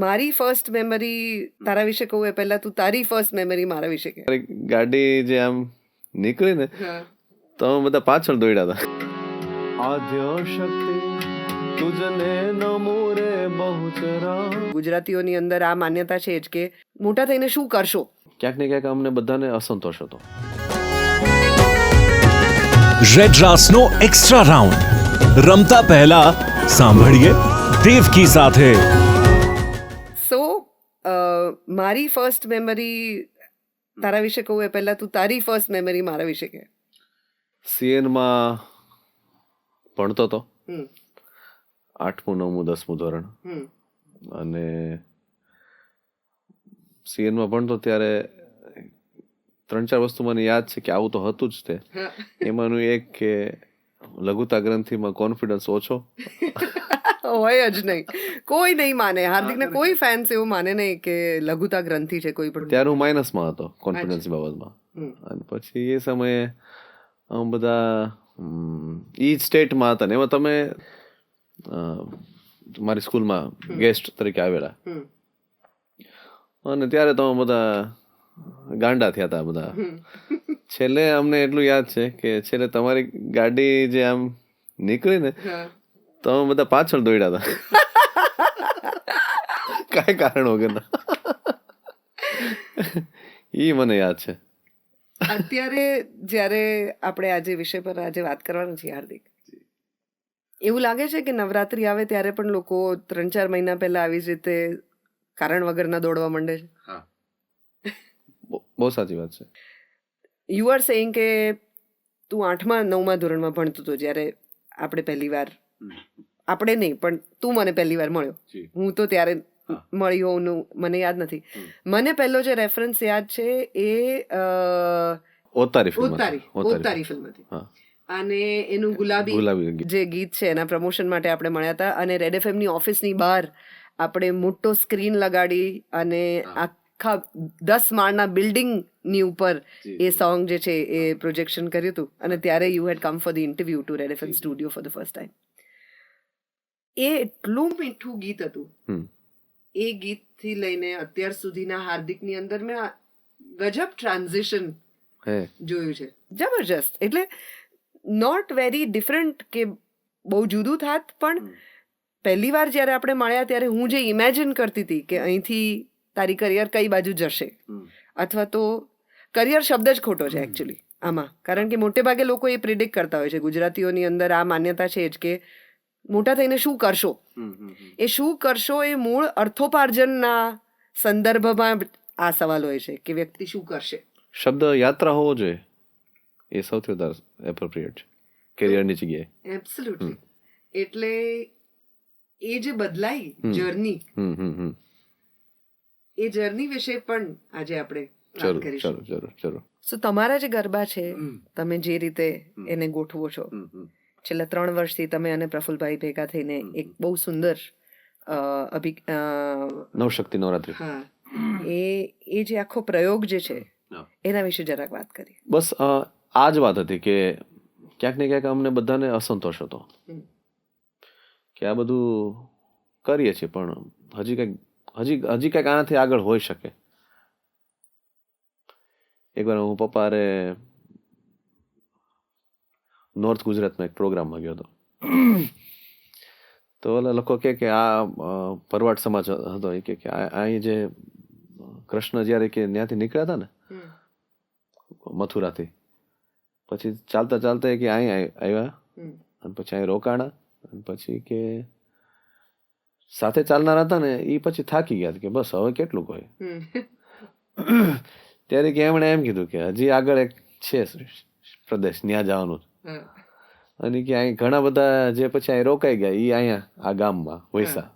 મારી first memory તારા વિશે કહું એ પહેલા તું તારી ફર્સ્ટ મેમરી મારા વિશે કહે. ગાડી જે આમ નીકળી ને તો અમે બધા પાછળ દોડ્યા હતા. આદ્ય શક્તિ તુજને નમો રે બહુચરા. ગુજરાતીઓની અંદર આ માન્યતા છે જ કે મોટા થઈને શું કરશો. ક્યાંક ને ક્યાંક અમને બધાને અસંતોષ હતો. રેડ રાસનો એક્સ્ટ્રા રાઉન્ડ રમતા પહેલા સાંભળીએ દેવકી સાથે. સો મારી ફર્સ્ટ મેમરી તારા વિશે કહું એ પહેલા તું તારી ફર્સ્ટ મેમરી મારા વિશે કહે. સીએનમાં ભણતો હતો. 8મું 9મું 10મું ધોરણ. અને સીએનમાં ભણતો ત્યારે 3-4 વસ્તુ મને યાદ છે કે આવું તો હતું જ તે. એમાંનું એક કે લઘુતા ગ્રંથિમાં કોન્ફિડન્સ ઓછો હોય જ નહીં. કોઈ નહીં માને. હાર્દિકને કોઈ ફેન્સ એવું માને નહીં કે લઘુતા ગ્રંથિ છે કોઈ પણ. ત્યારે હું માઇનસમાં હતો કોન્ફિડન્સ બાબતમાં. અને પછી એ સમયે આમ બધા ઈ સ્ટેટમાં હતા ને એમાં તમે મારી સ્કૂલમાં ગેસ્ટ તરીકે આવેલા. અને ત્યારે તમે બધા ગાંડા થયા હતા બધા. છેલ્લે અમને એટલું યાદ છે કે છેલ્લે તમારી ગાડી જે આમ નીકળી ને તો અમે બધા પાછળ દોડ્યા હતા. કાંઈ કારણ વગરના. ઈ મને યાદ છે. અત્યારે જ્યારે આપણે આજે વિષય પર આજે વાત કરવાનું છે હાર્દિક, એવું લાગે છે કે નવરાત્રી આવે ત્યારે પણ લોકો 3-4 મહિના પહેલા આવી જ રીતે કારણ વગરના દોડવા માંડે છે. બહુ સાચી વાત છે. યુ આર સેઇંગ કે તું 8મા 9મા ધોરણમાં ભણતો હતો જ્યારે આપણે પહેલી વાર, આપણે નહીં પણ તું મને પહેલી વાર મળ્યો. હું તો ત્યારે મળી હોવાનું મને યાદ નથી. મને પહેલો જે રેફરન્સ યાદ છે એ ઓતારી ફિલ્મ હતી. અને એનું ગુલાબી જે ગીત છે એના પ્રમોશન માટે આપણે મળ્યા હતા. અને રેડ એફએમની ઓફિસની બહાર આપણે મોટો સ્ક્રીન લગાડી અને આખા 10 માળના બિલ્ડિંગની ઉપર એ સોંગ જે છે એ પ્રોજેક્શન કર્યું હતું. અને ત્યારે you had come for the interview to red FM studio for the first time. એ એટલું મીઠું ગીત હતું. એ ગીતથી લઈને અત્યાર સુધીના હાર્દિકની અંદર મેં ગજબ ટ્રાન્ઝિશન જોયું છે. જબરજસ્ત. એટલે નોટ વેરી ડિફરન્ટ કે બહુ જુદું થાત, પણ પહેલી વાર જ્યારે આપણે મળ્યા ત્યારે હું જે ઇમેજિન કરતી હતી કે અહીંથી તારી કરિયર કઈ બાજુ જશે, અથવા તો કરિયર શબ્દ જ ખોટો છે એકચ્યુઅલી આમાં. કારણ કે મોટે ભાગે લોકો એ પ્રિડિક્ટ કરતા હોય છે. ગુજરાતીઓની અંદર આ માન્યતા છે જ કે મોટા થઈને શું કરશો. એ શું કરશો એ મૂળ અર્થોપાર્જનના સંદર્ભમાં આ સવાલ હોય છે કે વ્યક્તિ શું કરશે. શબ્દ યાત્રા હોવો જોઈએ એ સૌથી વધારે એપ્રોપ્રિએટ છે કેરિયરની જગ્યાએ. એબ્સોલ્યુટલી. એટલે એ જે બદલાઈ જર્ની, એ જર્ની વિશે પણ આજે આપણે વાત કરીશું. જરૂર. સો તમારા જે ગરબા છે, તમે જે રીતે એને ગોઠવો છો, છેલ્લા 3 વર્ષથી તમે અને પ્રફુલભાઈ ભેગા થઈને એક બહુ સુંદર નવશક્તિ નવરાત્રી, એ જે આખો પ્રયોગ જે છે એના વિશે જરાક વાત કરીએ. બસ આ જ વાત હતી કે ક્યાંક ને ક્યાંક અમને બધાને અસંતોષ હતો કે આ બધું કરીએ છીએ પણ હજી કંઈક આનાથી આગળ હોઈ શકે. એકવાર હું પપ્પા હારે નોર્થ ગુજરાતમાં એક પ્રોગ્રામમાં ગયો હતો. તો ઓલા લોકો કે આ ભરવાડ સમાજ હતો. એ કે અહીં જે કૃષ્ણ જ્યારે કે ત્યાંથી નીકળ્યા હતા ને મથુરાથી, પછી ચાલતા ચાલતા કે અહીં આવ્યા અને પછી અહીં રોકાણા. અને પછી કે સાથે ચાલનાર હતા ને એ પછી થાકી ગયા કે બસ હવે કેટલું કોઈ. ત્યારે કે એમણે એમ કીધું કે હજી આગળ એક છે પ્રદેશ, ત્યાં જવાનું. અને કે અહીં ઘણા બધા જે પછી અહીં રોકાઈ ગયા એ અહીંયા આ ગામમાં વૈસા.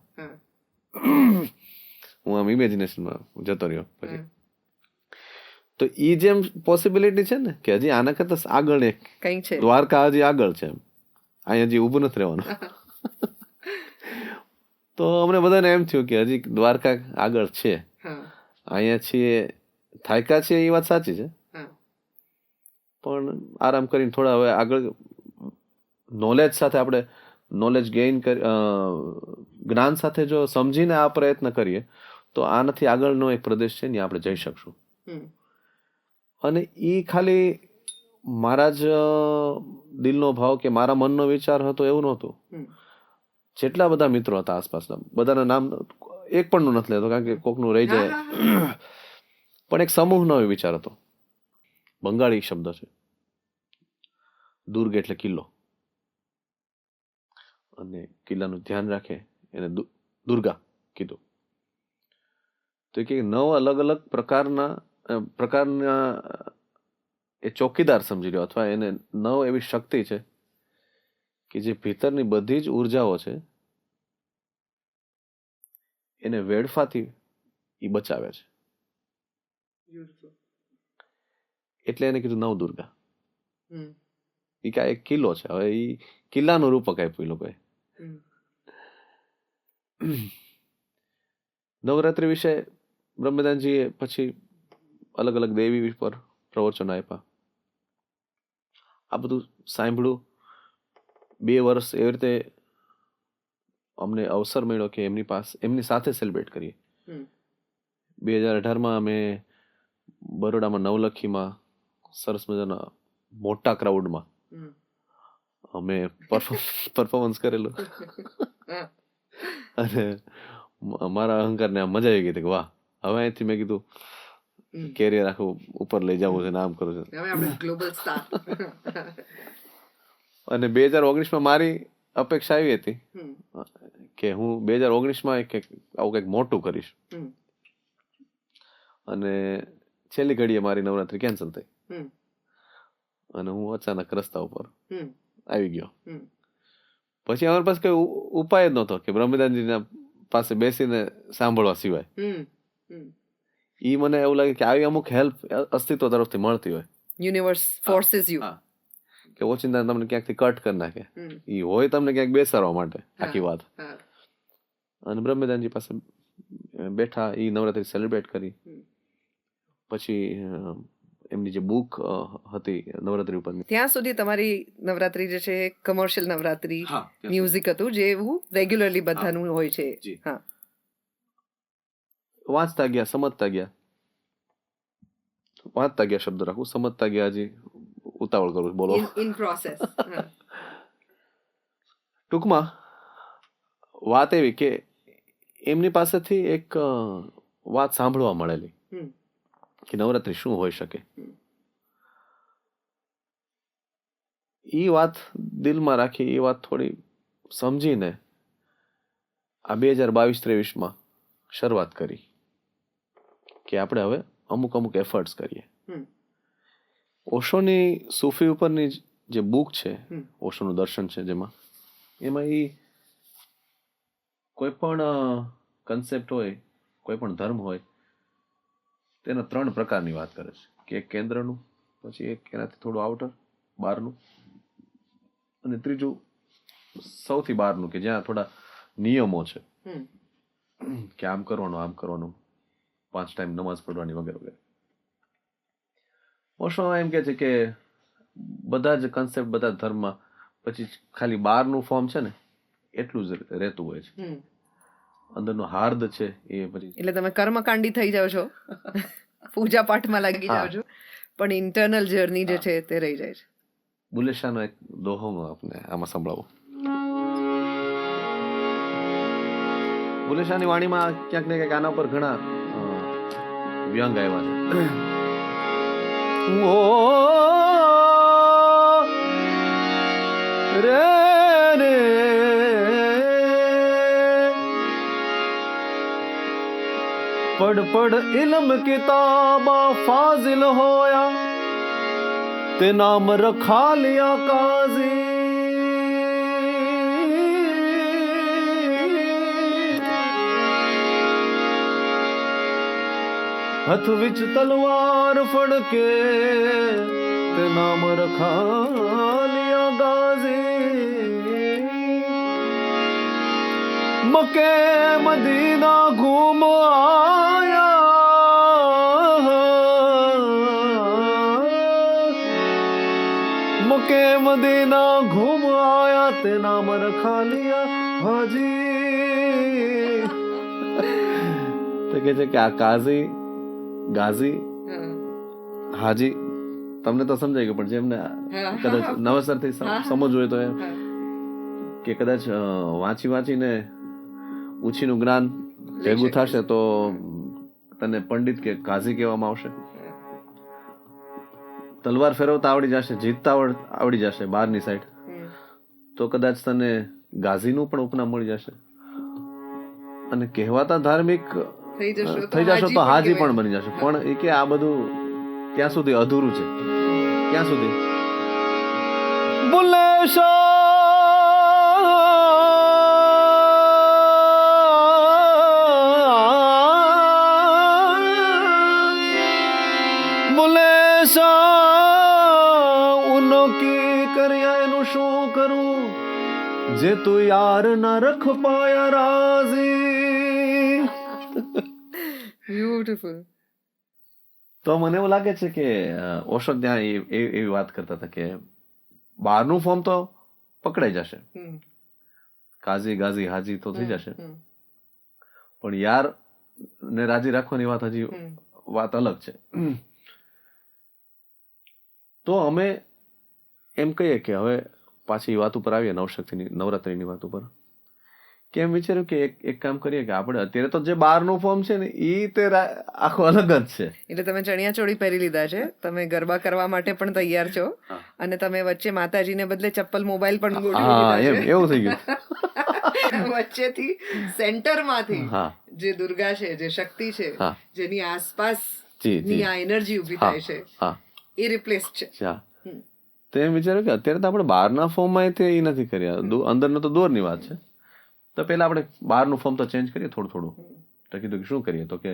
હું આમ ઇમેજિનેશનમાં જતો રહ્યો. પછી તો ઈ જેમ પોસિબિલિટી છે ને કે હજી આના કરતા આગળ એક કંઈ છે, દ્વારકા હજી આગળ છે, એમ અહીંયા હજી ઊભું નથી રહેવાનું. તો અમને બધાને એમ થયું કે હજી દ્વારકા આગળ છે, અહીંયા છીએ, થાક્યા છે એ વાત સાચી છે, પણ આરામ કરીને થોડા હવે આગળ નોલેજ સાથે આપણે નોલેજ જ્ઞાન સાથે જો સમજીને આ પ્રયત્ન કરીએ તો આનાથી આગળનો એક પ્રદેશ છે ને આપણે જઈ શકશું. અને એ ખાલી મારા જ દિલનો ભાવ કે મારા મનનો વિચાર હતો એવું નહોતું. જેટલા બધા મિત્રો હતા આસપાસના, બધાના નામ એક પણ નથી લેતો કારણ કે કોકનું રહી જાય, પણ એક સમૂહનો વિચાર હતો. બંગાળી શબ્દ છે, દુર્ગ એટલે કિલ્લો, અને કિલ્લાનું ધ્યાન રાખે એને દુર્ગા કીધું. તો કે 9 અલગ અલગ પ્રકારના એ ચોકીદાર સમજી લો, અથવા એને 9 એવી શક્તિ છે કે જે ભીતરની બધી જ ઉર્જાઓ છે એને વેડફાથી એ બચાવે છે. એટલે એને કીધું નવદુર્ગા. એ કાંઈ એક કિલ્લો છે. હવે એ કિલ્લાનું રૂપક આપ્યું એ લોકોએ. નવરાત્રી વિશે બ્રહ્મદાનજીએ પછી અલગ અલગ દેવી પર પ્રવચનો આપ્યા. આ બધું સાંભળ્યું. 2 વર્ષ એવી રીતે અમને અવસર મળ્યો કે એમની સાથે સેલિબ્રેટ કરીએ. 2018માં અમે બરોડામાં નવલખીમાં સરસ મજાના મોટા ક્રાઉડમાં અમે પરફોર્મન્સ કરેલું. અને મારા અહંકારને આમ મજા આવી ગઈ કે વાહ, હવે અહીંથી મેં કીધું કેરિયર આખું ઉપર લઈ જવું છે, નામ કરું છું. અને 2019માં મારી અપેક્ષા આવી હતી કે હું 2019માં આવું કંઈક મોટું કરીશ. અને છેલ્લી ઘડીએ મારી નવરાત્રી કેન્સલ થઈ અને હું અચાનક રસ્તા ઉપર આવી ગયો. પછી અમારી પાસે કઈ ઉપાય જ નહોતો કે બ્રહ્મદાનજીના પાસે બેસીને સાંભળવા સિવાય. ઈ મને એવું લાગે કે આવી અમુક હેલ્પ અસ્તિત્વ તરફથી મળતી હોય. યુનિવર્સ ફોર્સિસ યુ કે ઓચિંતા તમને ક્યાંકથી કટ કરી નાખે. ઈ હોય તમને ક્યાંક બેસાડવા માટે આખી વાત. અને બ્રહ્મદાનજી પાસે બેઠા, ઈ નવરાત્રી સેલિબ્રેટ કરી. પછી એમની જે બુક હતી નવરાત્રી ઉપર, ત્યાં સુધી તમારી નવરાત્રી જે છે કમર્શિયલ નવરાત્રી મ્યુઝિક હતું જે એવું રેગ્યુલરલી બધાનું હોય છે. હા, વાંચતા ગયા, સમજતા ગયા. વાંચતા ગયા શબ્દ રાખું, સમજતા ગયા. હજી ઉતાવળ કરું બોલો. In process. ટૂંકમાં વાત એવી કે એમની પાસેથી એક વાત સાંભળવા મળેલી કે નવરાત્રી શું હોઈ શકે. એ વાત દિલમાં રાખી, એ વાત થોડી સમજીને આ 2022-23માં શરૂઆત કરી કે આપણે હવે અમુક એફર્ટ્સ કરીએ. ઓશોની સૂફી ઉપરની જે બુક છે, ઓશોનું દર્શન છે, એમાં એ કોઈ પણ કન્સેપ્ટ હોય, કોઈ પણ ધર્મ હોય, તેના 3 પ્રકારની વાત કરે છે કે એક કેન્દ્રનું, પછી એક એનાથી થોડું આઉટર બહારનું, અને ત્રીજું સૌથી બહારનું કે જ્યાં થોડા નિયમો છે કે આમ કરવાનું, 5 ટાઈમ નમાઝ પઢવાની વગેરે વગેરે. ઓશો એમ કે છે કે બધા જ કન્સેપ્ટ બધા ધર્મમાં પછી ખાલી બહારનું ફોર્મ છે ને એટલું જ રહેતું હોય છે, અંદરનો હાર્દ છે એ પછી. એટલે તમે કર્મકાંડી થઈ જાવ છો, પૂજા પાઠમાં લાગી જાવ છો, પણ ઇન્ટરનલ જર્ની જે છે તે રહી જાય છે. બુલે શાહનો એક દોહો આપને આમાં સંભળાવો. બુલે શાહની વાણીમાં ક્યાંક ને ક્યાંક આના ઉપર ઘણા વ્યંગ આવ્યા છે. ઓ રે રે पढ़ पढ़ इल्म किताबा फाजिल होया ते नाम रखा लिया काजी हथ विच तलवार फड़ के ते नाम रखा लिया गाजी मक्के मदीना घूम आया मक्के मदीना घूम आया ते नाम रखा लिया हाजी તો કે છે કે આ કાઝી ગાઝી હાજી તમને તો સમજાય ગયું, પણ જેમને કદાચ નવસરથી સમજવું હોય તો એમ કે કદાચ વાંચીને ઉછીનું જ્ઞાન ભેગું થશે તો તને પંડિત કે કાઝી કહેવામાં આવશે. તલવાર ફેરવતા આવડી જશે, જીતતા આવડી જશે બહારની સાઈડ, તો કદાચ તને ગાઝીનું પણ ઉપનામ મળી જશે. અને કહેવાતા ધાર્મિક થઈ જશો તો હાજી પણ બની જશે. પણ એ કે આ બધું ત્યાં સુધી અધૂરું છે. ક્યાં સુધી? ઉનો કી કર્યા એનું શું કરું, જે તું યાર ના રખ પાયા રાઝી. બ્યુટીફુલ. તો મને એવું લાગે છે કે ઓશો ત્યાં એવી વાત કરતા હતા કે બહારનું ફોર્મ તો પકડાઈ જશે, કાઝી ગાઝી હાજી તો થઈ જશે, પણ યાર ને રાજી રાખવાની વાત હજી વાત અલગ છે. તો અમે એમ કહીએ કે હવે પાછી વાત ઉપર આવીએ નવશક્તિની નવરાત્રીની વાત ઉપર, કેમ વિચાર્યું કે એક કામ કરીએ કે આપણે અત્યારે તો જે બહારનું ફોર્મ છે ને એ તે આખો અલગ જ છે. એટલે તમે ચણિયા ચોળી પહેરી લીધા છે, તમે ગરબા કરવા માટે પણ તૈયાર છો, અને તમે વચ્ચે માતાજીને બદલે ચપ્પલ મોબાઈલ પણ ગોઠવી લીધા છે. એવું થઈ ગયું. વચ્ચેથી સેન્ટરમાંથી જે દુર્ગા છે, જે શક્તિ છે, જેની આસપાસ ની આ એનર્જી ઉભી થાય છે, એ રિપ્લેસ છે. તો એમ વિચાર્યું કે અત્યારે તો આપણે બહારના ફોર્મમાં તે એ નથી કર્યા, અંદરનો તો દૂરની વાત છે. તો પેલા આપણે બહારનું ફોર્મ તો ચેન્જ કરીએ થોડું થોડું. તો કીધું કે શું કરીએ, તો કે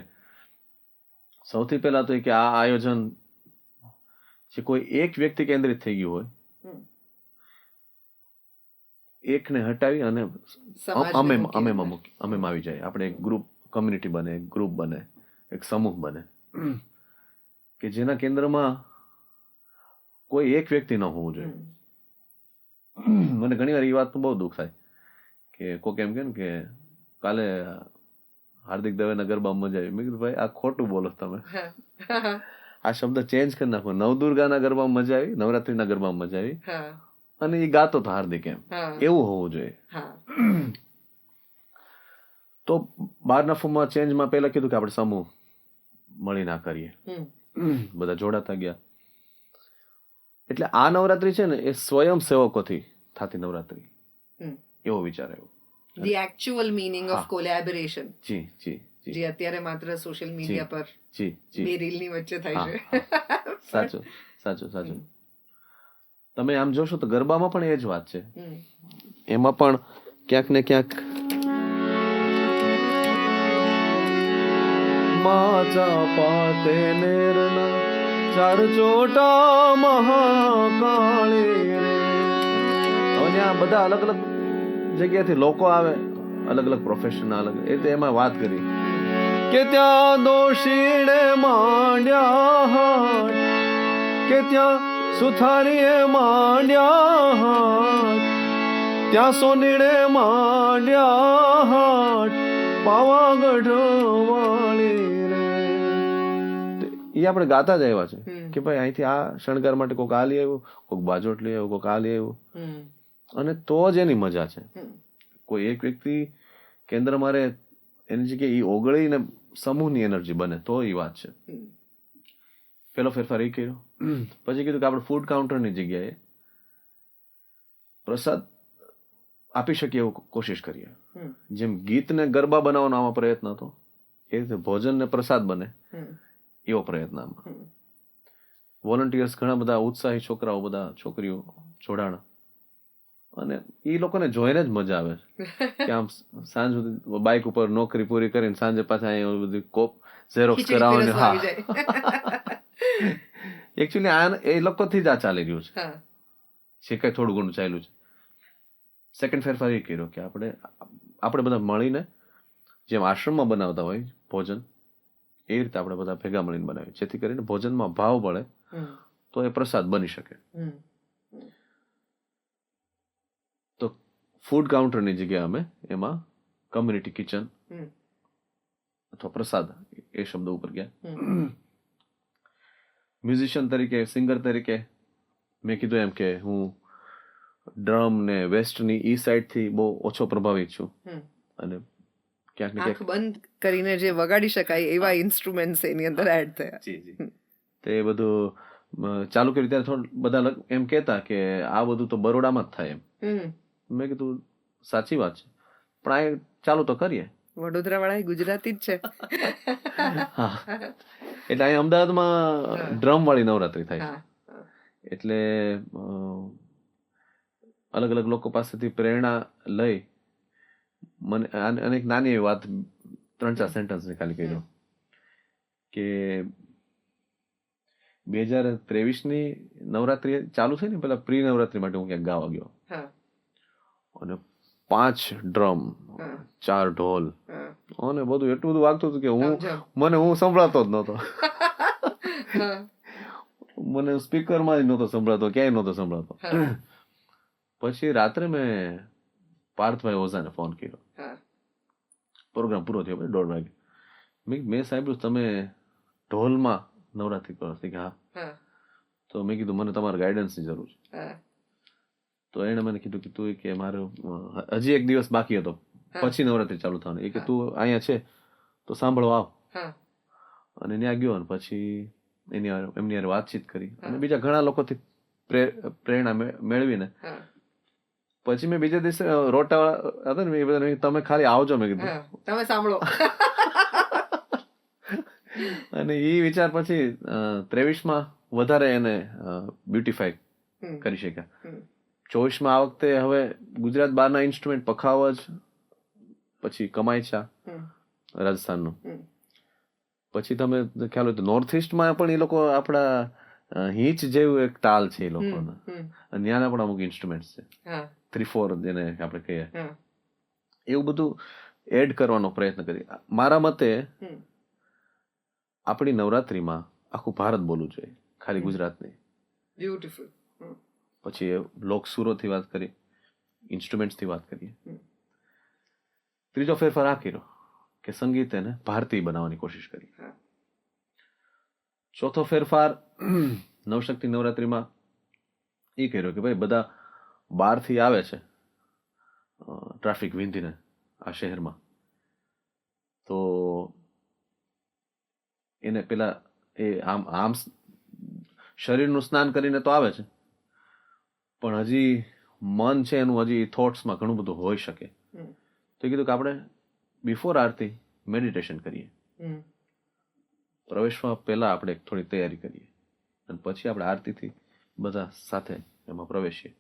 સૌથી પહેલા તો કે આ આયોજન જે કોઈ એક વ્યક્તિ કેન્દ્રિત થઈ ગયું હોય, એકને હટાવી અને અમે આવી જાય. આપણે એક ગ્રુપ કમ્યુનિટી બને, એક ગ્રુપ બને, એક સમૂહ બને કે જેના કેન્દ્રમાં કોઈ એક વ્યક્તિ ન હોવું જોઈએ. મને ઘણી વાર એ વાતનું બહુ દુઃખ થાય કે કોક એમ કે ને કે કાલે હાર્દિક દવેના ગરબામાં મજા આવી. મેં કીધું ભાઈ આ ખોટું બોલો તમે, આ શબ્દ ચેન્જ કરી નાખો. નવદુર્ગાના ગરબામાં મજા આવી, નવરાત્રીના ગરબામાં મજા આવી, અને એ ગાતો તો હાર્દિક એમ, એવું હોવું જોઈએ. તો બહારના ફોર્મમાં ચેન્જમાં પહેલા કીધું કે આપણે સમૂહ મળી ના કરીએ, બધા જોડાતા ગયા. એટલે આ નવરાત્રી છે ને એ સ્વયંસેવકોથી થતી નવરાત્રી, એવો વિચાર આવ્યો. The actual meaning of collaboration. જી જી જી. જે અત્યારે માત્ર સોશિયલ મીડિયા પર બે રીલની વચ્ચે થાય છે. સાચું સાચું સાચું. તમે આમ જોશો તો ગરબામાં પણ એ જ વાત છે. એમાં પણ ક્યાંક ને ક્યાંક માચા પાતે નેરના ચાર ચોટા મહાકાળી રે. હવે ત્યાં બધા અલગ અલગ જગ્યાથી લોકો આવે, અલગ અલગ પ્રોફેશન અલગ, એ તો એમાં વાત કરી કે ત્યાં દોષીને માંડ્યા હાથ, કે ત્યાં સુથારીએ માંડ્યા હાથ, ત્યાં સોનીડે માંડ્યા હાથ, પાવાગઢ વાળી રે. એ આપણે ગાતા જ આવ્યા છે કે ભાઈ અહીંથી આ શણગાર માટે કોઈક આ લઈ આવ્યું, કોઈક બાજોટ લઈ આવ્યું, કોઈક આ લઈ આવ્યું, અને તો જ એની મજા છે. કોઈ એક વ્યક્તિ કેન્દ્ર મારે એની જગ્યાએ એ ઓગળીને સમૂહની એનર્જી બને તો એ વાત છે. પેલો ફેરફાર એ કર્યો. પછી કીધું કે આપણે ફૂડ કાઉન્ટરની જગ્યાએ પ્રસાદ આપી શકીએ એવું કોશિશ કરીએ. જેમ ગીતને ગરબા બનાવવાનો આમાં પ્રયત્ન હતો, એ રીતે ભોજન ને પ્રસાદ બને એવો પ્રયત્ન આમાં. વોલન્ટિયર્સ ઘણા બધા ઉત્સાહી છોકરાઓ, બધા છોકરીઓ જોડાણ, અને એ લોકોને જોઈને જ મજા આવે કે આમ સાંજ સુધી બાઇક ઉપર નોકરી પૂરી કરીને સાંજે પાછા અહીંયા બધી કોપ ઝેરોક્સ કરાવવાની. હા, એકચ્યુઅલી આ એ લોકોથી જ આ ચાલી રહ્યું છે, જે કઈ થોડું ઘણું ચાલ્યું છે. સેકન્ડ ફેરફાર એ કર્યો કે આપણે બધા મળીને જેમ આશ્રમમાં બનાવતા હોય ભોજન, એ રીતે આપણે બધા ભેગા મળીને બનાવીએ, જેથી કરીને ભોજનમાં ભાવ પડે તો એ પ્રસાદ બની શકે. તો ફૂડ કાઉન્ટરની જગ્યાએ અમે એમાં કમ્યુનિટી કિચન અથવા પ્રસાદ એ શબ્દ ઉપર ગયા. મ્યુઝિશિયન તરીકે, સિંગર તરીકે મેં કીધું એમ કે હું ડ્રમ ને વેસ્ટની ઈ સાઈડથી બહુ ઓછો પ્રભાવિત છું. અને ક્યાંક ને આંખ ક્યાંક બંધ કરીને જે વગાડી શકાય એવા ઇન્સ્ટ્રુમેન્ટ્સ એની અંદર એડ થયા. તે બધું ચાલુ કર્યું ત્યારે થોડું બધા એમ કહેતા કે આ બધું તો બરોડામાં જ થાય એમ. મેં કીધું સાચી વાત છે, પણ આ ચાલુ તો કરીએ. વડોદરા વાળા ગુજરાતી જ છે. હા, એટલે અહીંયા અમદાવાદમાં ડ્રમ વાળી નવરાત્રી થાય છે. એટલે અલગ અલગ લોકો પાસેથી પ્રેરણા લઈ મને અને એક નાની એવી વાત 3-4 સેન્ટેન્સ ખાલી કહી દઉં કે 2023ની નવરાત્રી ચાલુ થઈ ને પેલા પ્રી નવરાત્રી માટે હું ક્યાંક ગાવા ગયો અને 5 ડ્રમ, 4 ઢોલ અને બધું એટલું બધું વાગતું હતું કે હું સંભળાતો જ નહોતો. મને સ્પીકરમાં જ નહોતો સંભળાતો, ક્યાંય નહોતો સંભળાતો. પછી રાત્રે મેં પાર્થભાઈ ઓઝાને ફોન કર્યો. પ્રોગ્રામ પૂરો થયો 1:30 વાગે. મેં સાંભળ્યું તમે ઢોલમાં નવરાત્રી કરો છો કે હા. તો મેં કીધું મને તમારા ગાઈડન્સની જરૂર છે. તો એણે મને કીધું કે તું કે મારે હજી એક દિવસ બાકી હતો પછી નવરાત્રી ચાલુ થવાની. એ કે તું અહીંયા છે તો સાંભળવા આવ. અને ત્યાં ગયો ને પછી એમની યાર વાતચીત કરી અને બીજા ઘણા લોકોથી પ્રેરણા મેળવીને પછી મેં બીજા દિવસે રોટા હતા ને એ બધા તમે ખાલી આવજો મેં કીધું, તમે સાંભળો. અને એ વિચાર પછી 23માં વધારે એને બ્યુટીફાઈ કરી શક્યા. 24માં આ વખતે હવે ગુજરાત બહારના ઇન્સ્ટ્રુમેન્ટ પખાવજ, પછી કમાઈછા રાજસ્થાનનું, પછી તમે ખ્યાલ હોય તો નોર્થ ઇસ્ટમાં પણ એ લોકો આપણા હિંચ જેવું એક તાલ છે એ લોકોના, અને ત્યાંના પણ અમુક ઇન્સ્ટ્રુમેન્ટ છે 3-4 જેને આપણે કહીએ, એવું બધું એડ કરવાનો પ્રયત્ન કરીએ. મારા મતે આપણી નવરાત્રીમાં આખું ભારત બોલવું જોઈએ, ખાલી ગુજરાત નહીં. બ્યુટીફુલ. પછી લોક સુરોથી વાત કરીએ, ઇન્સ્ટ્રુમેન્ટ્સથી વાત કરીએ. ત્રીજો ફેરફાર આ કર્યો કે સંગીત એને ભારતીય બનાવવાની કોશિશ કરી. ચોથો ફેરફાર નવશક્તિ નવરાત્રીમાં એ કર્યો કે ભાઈ બધા બહારથી આવે છે ટ્રાફિક વિંધીને આ શહેરમાં, તો એને પેલા એ આમ શરીરનું સ્નાન કરીને તો આવે છે, પણ હજી મન છે એનું હજી થોટ્સમાં ઘણું બધું હોઈ શકે. તો કીધું કે આપણે બિફોર આરતી મેડિટેશન કરીએ, પ્રવેશવા પહેલા આપણે થોડી તૈયારી કરીએ અને પછી આપણે આરતીથી બધા સાથે એમાં પ્રવેશીએ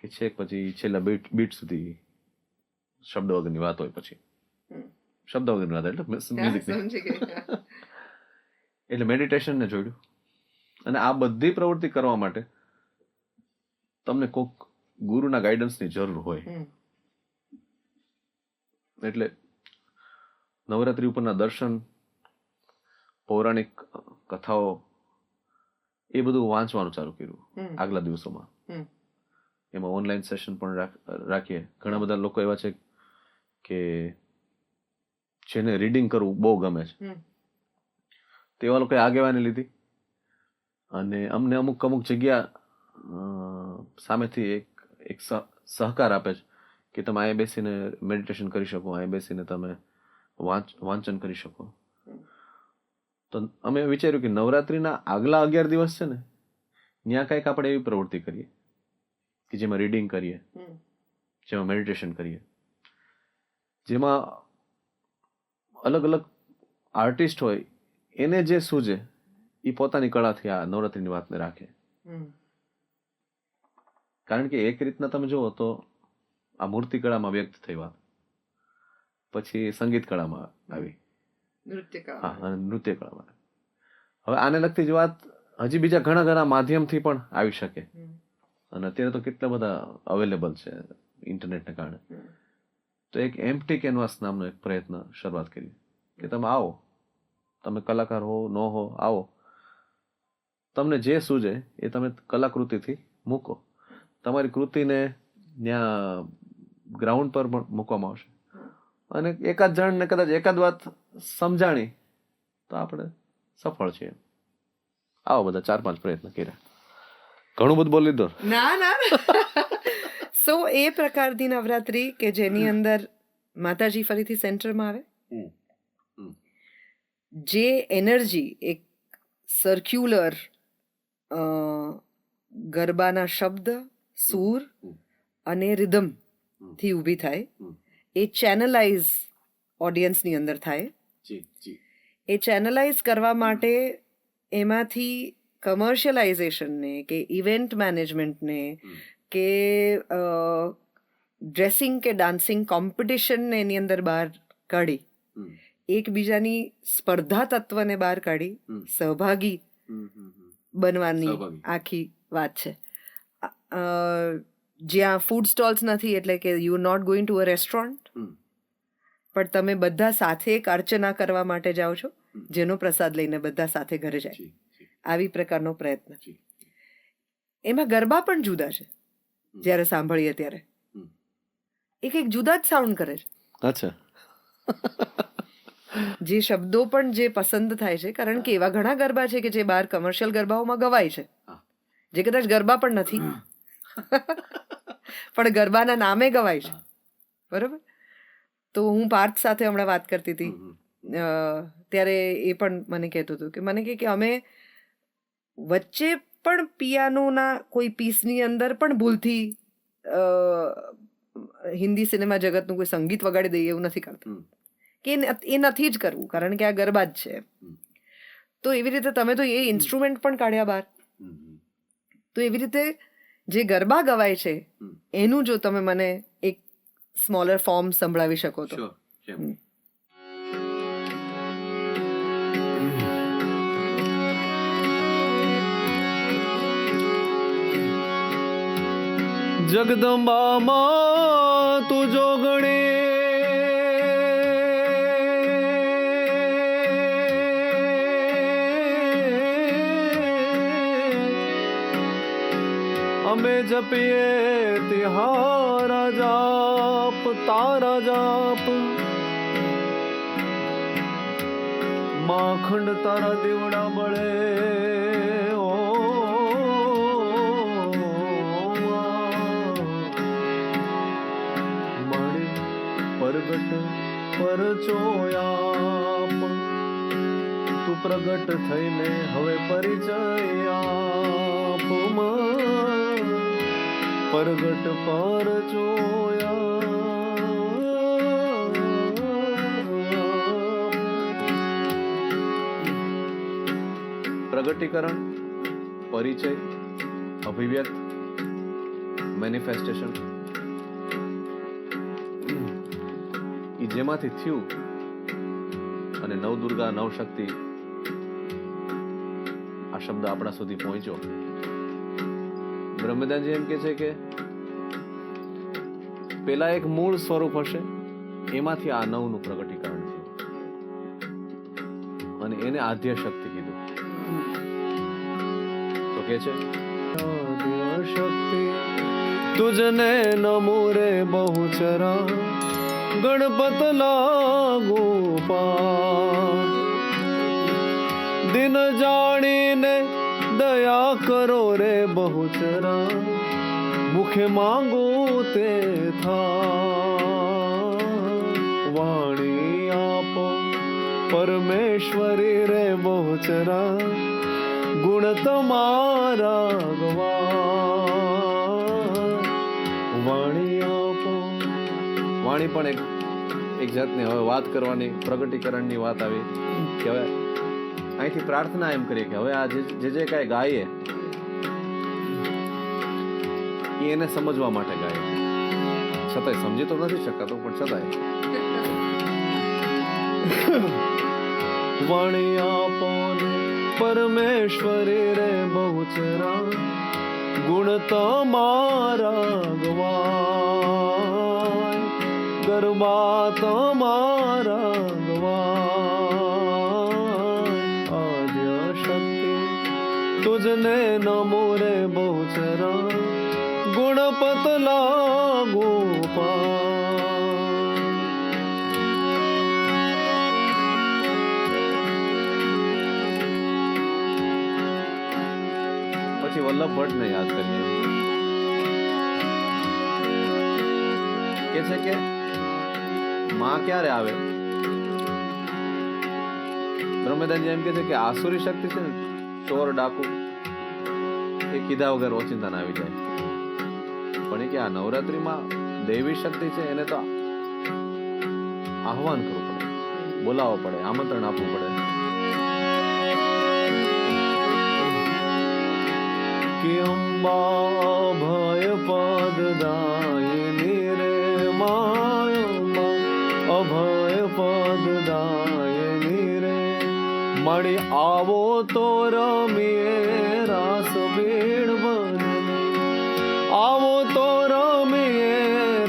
કે છેક પછી છેલ્લા બીટ સુધી શબ્દ વગરની વાત હોય. પછી શબ્દ વગરની વાત એટલે મ્યુઝિક, એટલે મેડિટેશનને જોડ્યું. અને આ બધી પ્રવૃત્તિ કરવા માટે તમને કોઈક ગુરુના ગાઈડન્સની જરૂર હોય. એટલે નવરાત્રી ઉપરના દર્શન, પૌરાણિક કથાઓ એ બધું વાંચવાનું ચાલુ કર્યું આગલા દિવસોમાં. એમાં ઓનલાઈન સેશન પણ રાખીએ. ઘણા બધા લોકો એવા છે કે જેને રીડિંગ કરવું બહુ ગમે છે, તેવા લોકોએ આગેવાની લીધી અને અમને અમુક જગ્યા સામેથી એક સહકાર આપે છે કે તમે અહીંયા બેસીને મેડિટેશન કરી શકો, અહીંયા બેસીને તમે વાંચન કરી શકો. તો અમે વિચાર્યું કે નવરાત્રીના આગલા 11 દિવસ છે ને ત્યાં કંઈક આપણે એવી પ્રવૃત્તિ કરીએ કે જેમાં રીડિંગ કરીએ, જેમાં મેડિટેશન કરીએ, જેમાં અલગ અલગ આર્ટિસ્ટ હોય એને જે સૂઝે એ પોતાની કળાથી આ નવરાત્રીની વાતને રાખે. કારણ કે એક રીતના તમે જુઓ તો આ મૂર્તિ કળામાં વ્યક્ત થઈ વાત, પછી સંગીત કળામાં આવી, નૃત્ય કળામાં. હવે આને લગતી જ વાત હજી બીજા ઘણા માધ્યમથી પણ આવી શકે. અને અત્યારે તો કેટલા બધા અવેલેબલ છે ઇન્ટરનેટને કારણે. તો એક એમ્પ્ટી કેનવાસ નામનો એક પ્રયત્ન શરૂઆત કરી કે તમે આવો, તમે કલાકાર હો ન હો, આવો, તમને જે સૂઝે એ તમે કલાકૃતિથી મૂકો. તમારી કૃતિને ત્યાં ગ્રાઉન્ડ પર પણ મૂકવામાં આવશે અને એકાદ જણને કદાચ એકાદ વાત સમજાણી તો આપણે સફળ છીએ. આવા બધા 4-5 પ્રયત્ન કર્યા. ઘણું બધું બોલી લીધું. ના સો એ પ્રકારની નવરાત્રી કે જેની અંદર માતાજી ફરીથી સેન્ટરમાં આવે, જે એનર્જી એક સર્ક્યુલર ગરબાના શબ્દ, સૂર અને રિધમ થી ઊભી થાય, એ ચેનલાઇઝ ઓડિયન્સની અંદર થાય. એ ચેનલાઇઝ કરવા માટે એમાંથી કમર્શિયલાઇઝેશનને કે ઇવેન્ટ મેનેજમેન્ટને કે ડ્રેસિંગ કે ડાન્સિંગ કોમ્પિટિશનને એની અંદર બહાર કાઢી, એકબીજાની સ્પર્ધા તત્વને બહાર કાઢી સહભાગી બનવાની આખી વાત છે. જ્યાં ફૂડ સ્ટોલ્સ નથી, એટલે કે you are not going to a restaurant, પણ તમે બધા સાથે એક અર્ચના કરવા માટે જાઓ છો, જેનો પ્રસાદ લઈને બધા સાથે ઘરે જાય. આવી પ્રકારનો પ્રયત્ન. એમાં ગરબા પણ જુદા છે. જ્યારે સાંભળીએ ત્યારે એક જુદા જ સાઉન્ડ કરે છે. અચ્છા. જે શબ્દો પણ જે પસંદ થાય છે, કારણ કે એવા ઘણા ગરબા છે કે જે બહાર કમર્શિયલ ગરબાઓમાં ગવાય છે, જે કદાચ ગરબા પણ નથી પણ ગરબાના નામે ગવાય છે. બરોબર. તો હું પાર્થ સાથે હમણાં વાત કરતી હતી ત્યારે એ પણ મને કહેતું હતું કે મને કે અમે વચ્ચે પણ પિયાનોના કોઈ પીસની અંદર પણ ભૂલથી હિન્દી સિનેમા જગતનું કોઈ સંગીત વગાડી દઈએ એવું નથી કરતા, કે એ નથી જ કરવું, કારણ કે આ ગરબા જ છે. તો એવી રીતે તમે તો એ ઇન્સ્ટ્રુમેન્ટ પણ કાઢ્યા બહાર. તો એવી રીતે જે ગરબા ગવાય છે એનું જો તમે મને એક સ્મોલર ફોર્મ સંભળાવી શકો તો. જગદંબા માં તું જોગણે, અમે જપીએ તિહારા જાપ, તારા જાપ, માખંડ તારા દીવડા બળે. પ્રગટ પરચોયાપ, તું પ્રગટ થઈને હવે પરિચય આપ. પ્રગટ પરચોયા. પ્રગટીકરણ, પરિચય, અભિવ્યક્ત, મેનિફેસ્ટેશન, જેમાંથી થયું અને નવદુર્ગા નવશક્તિ આ શબ્દ આપણા સુધી પહોંચ્યો. બ્રહ્મદાનજી એમ કે છે કે પેલા એક મૂળ સ્વરૂપ હશે, એમાંથી આ નવનું પ્રગટીકરણ થયું અને એને આદ્ય શક્તિ કીધું. તો કે છે આદ્ય શક્તિ તુજને નમો રે બહુચરા, ગણપત લાગો પાર. દિન જાણીને દયા કરો રે બહુચરા, મુખે માંગો તે થા. વાણી આપો પરમેશ્વરી રે બહુચરા, ગુણ તમારા ગવા. વાણી આપો. વાણી પણ એક જાતની હવે વાત કરવાની, પ્રગટીકરણની વાત આવી કે હવે અહીંથી પ્રાર્થના એમ કરીએ કે હવે આ જે કાંઈ ગાઈએ એ એને સમજવા માટે ગાઈએ. છતાંય સમજી તો નથી શકાતો, પણ છતાંય વાણી આપો પરમેશ્વરી રે બહુચરા, ગુણ તમારા ગવાય. ગરબા તમારા ગવાય. આદ્ય શક્તિ તુજને નમો રે બહુચરા, ગુણપત લાગો પાર. પછી વલ્લભ ભટ્ટને યાદ કરીએ. કે છે કે માં ક્યારે આવે? બ્રહ્મદાનજી એમ કે છે કે આસુરી શક્તિ છે ને, ચોર ડાકુ એ કીધા વગર ઓચિંતાને આવી જાય, પણ એ કે આ નવરાત્રીમાં દૈવી શક્તિ છે એને તો આહવાન કરવું પડે, બોલાવવો પડે, આમંત્રણ આપવું પડે. કે અંબા ભય પદ દાયિની રે માય, અભય પદ દાયિની રે, મળી આવો તો રમીએ રાસ બેડ બદની, આવો તો રમીએ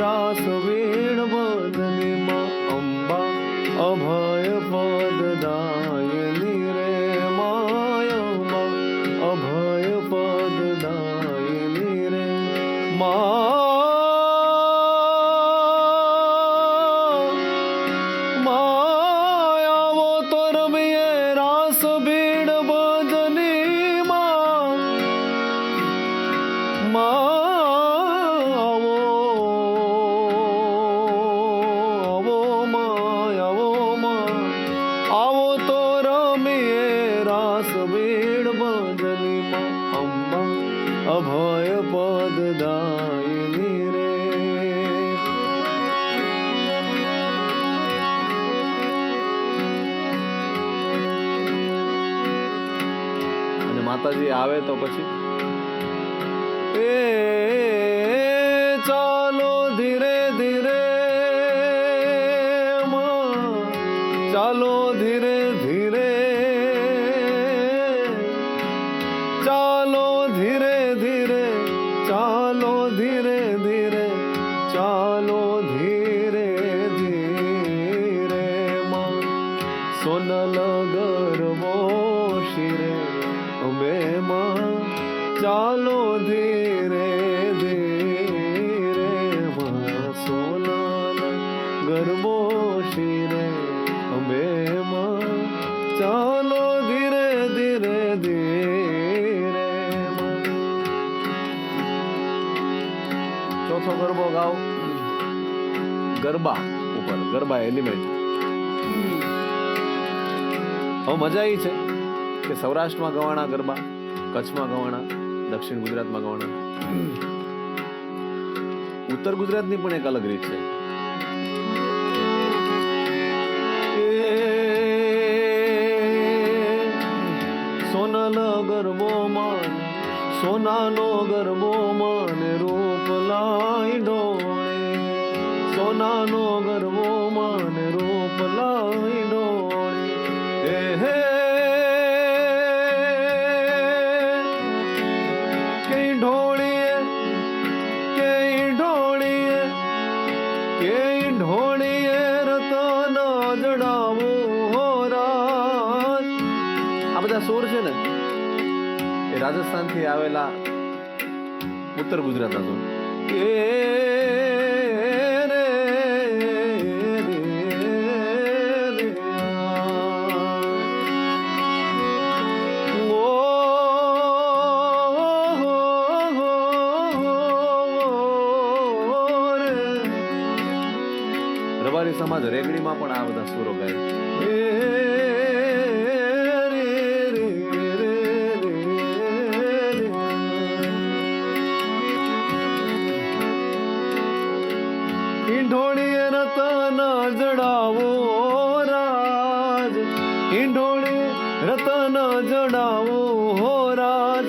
રાસ બેડ બદની, માં અંબા અભય પદ દાયિની રે માય, અભય પદ દાયિની રે આવો તો રમીએ રાસ ભીડ બજની, આવો આવો તો રમીએ રાસ ભીડ બજની, અંબા અભય પદ દાયિની રે. અને માતાજી આવે તો પછી ચાલો ધીરે ધીરે ચાલો ધીરે ધીરે, ચાલો ધીરે ધીરે, ચાલો ધીરે ધીરે, ચાલો ધીરે ધીરે, માં સોનલ ગરબો શિરે બે, માં ચાલો ધીરે ધીરે, માં સોનલ ગરબો શિરે બે, માં ચાલો ધીરે ધીરે ધીરે. ચોથો ગરબો ગાઓ ગરબા ઉપર, ગરબા એલિમેન્ટ. હવે મજા એ છે કે સૌરાષ્ટ્રમાં ગવાણા ગરબા, કચ્છમાં ગવાણા, દક્ષિણ ગુજરાતમાં ગવાણા, ઉત્તર ગુજરાતની પણ એક અલગ રીત છે. સોનલ ગરબો માન, સોનાનો ગરબો માન, રૂપ લાઈ ડોળે, સોનાનો ગરબો માન, રૂપ લાઈ ડોળે, હે કઈ ઢોળીએ, કઈ ઢોળીએ, કઈ ઢોળીએ રતન જડાવો રાજ. આ બધા સુર છે ને એ રાજસ્થાન થી આવેલા ઉત્તર ગુજરાતના સુર. રબારી સમાજ રેગડીમાં પણ આ બધા સુરો ગાય. ઈંઢોળીએ રતન જડાવો રાજ, ઈંઢોળીએ રતન જડાવો રાજ,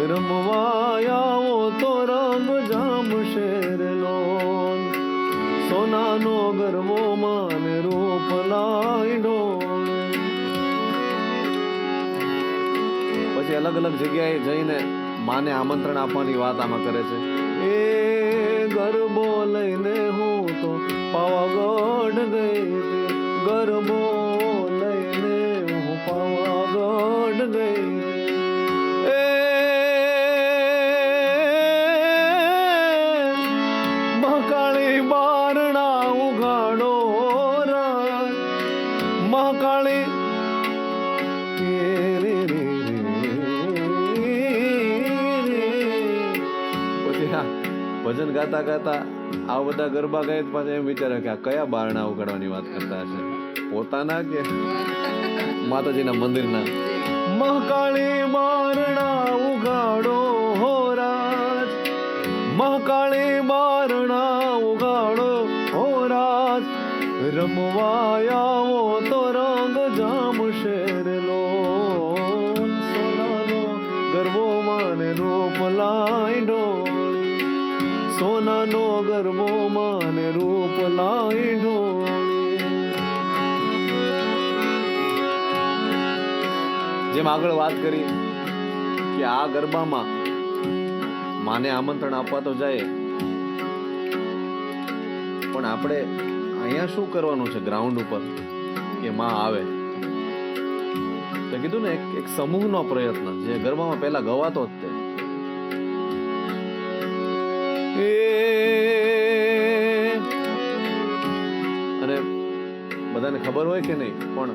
રમવા આવો તો રંગ જામશે લોન, સોનાનો ગરબો માન, રૂપ લાઈ ડોળે. પછી અલગ અલગ જગ્યાએ જઈને માને આમંત્રણ આપવાની વાત આમાં કરે છે. એ ગરબો લઈને હું તો પાવાગઢ ગઈ, ગરબો લઈને હું પાવાગઢ ગઈ, એ મહાકાળી બારણા ઉઘાડો રા, મહાકાળી ભજન ગાતા ગાતા આ બધા ગરબા ગાય પાછા એમ વિચારે કે આ કયા બારણા ઉગાડવાની વાત કરતા હશે, પોતાના કે માતાજીના મંદિરના? મહાકાળી બારણા ઉગાડો હો રાજ, મહાકાળી બારણા ઉગાડો હો રાજ, રમવા આવો તો રંગ જામશે રે લો, સોનાનો ગરબો માને રૂપ લાઈ ઢોળી, સોનાનો ગરબો માને રૂપ લાઈ ઢોળી. જેમ આગળ વાત કરી કે આ ગરબામાં માને આમંત્રણ આપવા તો જાય, પણ આપણે અહીંયા શું કરવાનું છે ગ્રાઉન્ડ ઉપર કે માં આવે? તો કીધું ને એક સમૂહનો પ્રયત્ન જે ગરબામાં પહેલા ગવાતો જ તે. અને બધાને ખબર હોય કે નહીં, પણ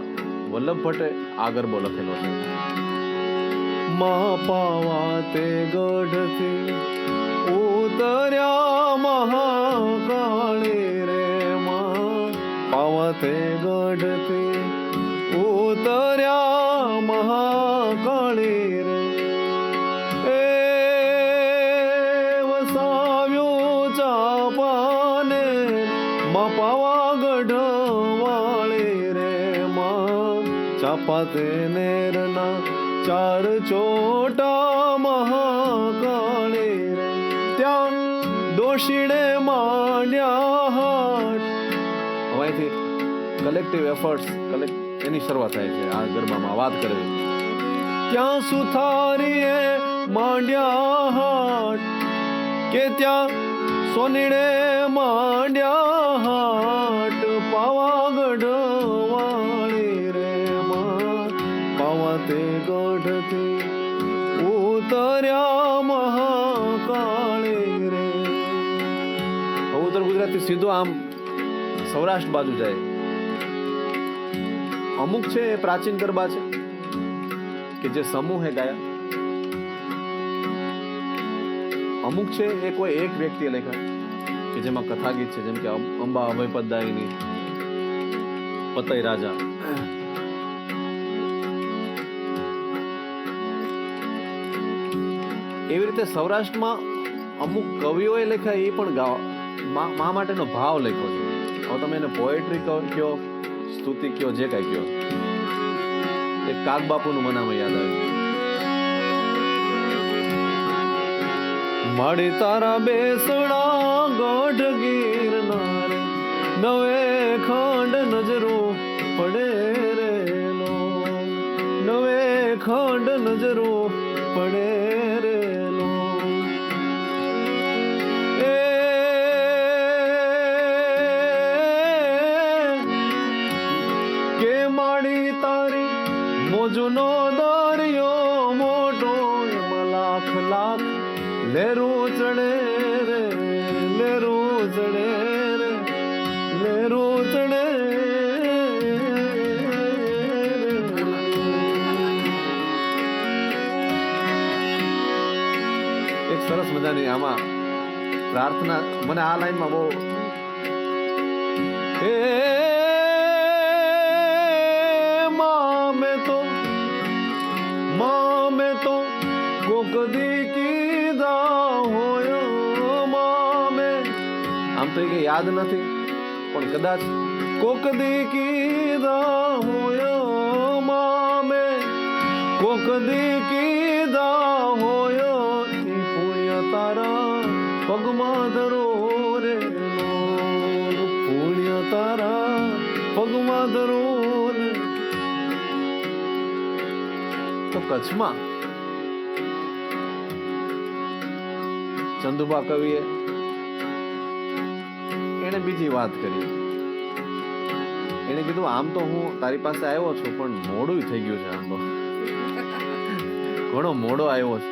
વલ્લભ ભટ્ટે આ ગરબો લખેલો છે. મા પાવા તે ગઢથી ઉતર્યા મહાકાળી રે, મા પાવા તે ગઢથી ઉતર્યા મહાકાળી રે, એ વસાવ્યું ચાપાને મા પાવાગઢ વાળી રે, મા ચાપા તે નેરના ચાર ચોટા મહાકાળી રે, ત્યાં દોષીને માંડ્યા હાટ. હવેથી કલેક્ટિવ એફર્ટ્સ એની શરૂઆત થાય છે આ ગરબામાં વાત કરવી. ત્યાં સુથારીએ માંડ્યા હાટ, કે ત્યાં સોનીને માંડ્યા હાટ, પાવાગઢ વાળી રે, માં પાવા તે ગઢથી ઉતર્યા મહાકાળી રે. ઉત્તર ગુજરાતથી સીધો આમ સૌરાષ્ટ્ર બાજુ જાય. અમુક છે એ પ્રાચીન ગરબા છે કે જે સમૂહે ગાયા, અમુક છે એ કોઈ એક વ્યક્તિએ લખ્યા કે જેમાં કથા ગીત છે, જેમ કે અંબા અભય પદ્દાઈની પતઈ રાજા. એવી રીતે સૌરાષ્ટ્રમાં અમુક કવિઓએ લખ્યા, એ પણ મા માટેનો ભાવ લખ્યો છે. હવે તમે એને પોએટ્રી કયો, સ્તુતિ કયો, જે કાંઈ કયો. એક કાગબાપુનું મને યાદ આવ્યું. માડી તારા બેસણા ગઢ ગીરનાર, નવે ખંડ નજરો પડે રે લો, નવે ખંડ નજરો પડે રે લો. કે માડી તારી મોજનો દરિયો મોટો, એમાં લાખ લાખ લેરું ચડે રે, લેરું ચડે રે, લેરું ચડે રે. એક સરસ મજાની આમાં પ્રાર્થના મને આ લાઈનમાં બહુ, હે મેં તો કોક દી કીધા હોય મામે, આમ તો એ કઈ યાદ નથી, પણ કદાચ કોક દી કીધા હોય મામે, કોક દી કીધા હોય, પુણ્ય તારા પગમાં ધરો રે, પુણ્ય તારા પગમાં ધરો રે. તો કચ્છમાં ચંદુબા કવિએ એને બીજી વાત કરી. એને કીધું આમ તો હું તારી પાસે આવ્યો છું, પણ મોડું થઈ ગયું છે, આમ તો ઘણો મોડો આવ્યો છે,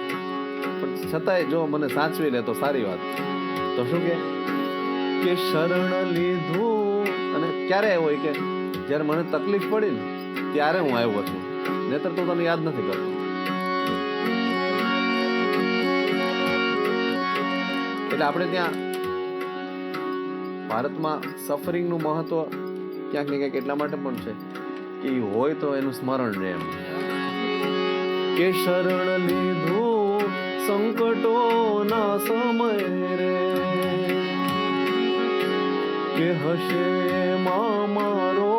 પણ છતાંય જો મને સાચવી લે તો સારી વાત. તો શું કે શરણ લીધું. અને ક્યારે આવ્યો કે જ્યારે મને તકલીફ પડી ને ત્યારે હું આવ્યો છું, નહીતર તો તને યાદ નથી કરતો. એટલે આપણે ત્યાં ભારતમાં સફરિંગનું મહત્વ ક્યાંક ને ક્યાંક એટલા માટે પણ છે કે ઈ હોય તો એનું સ્મરણ રહે એમ કે શરણ લીધું સંકટોના સમય રે કે હશે મારો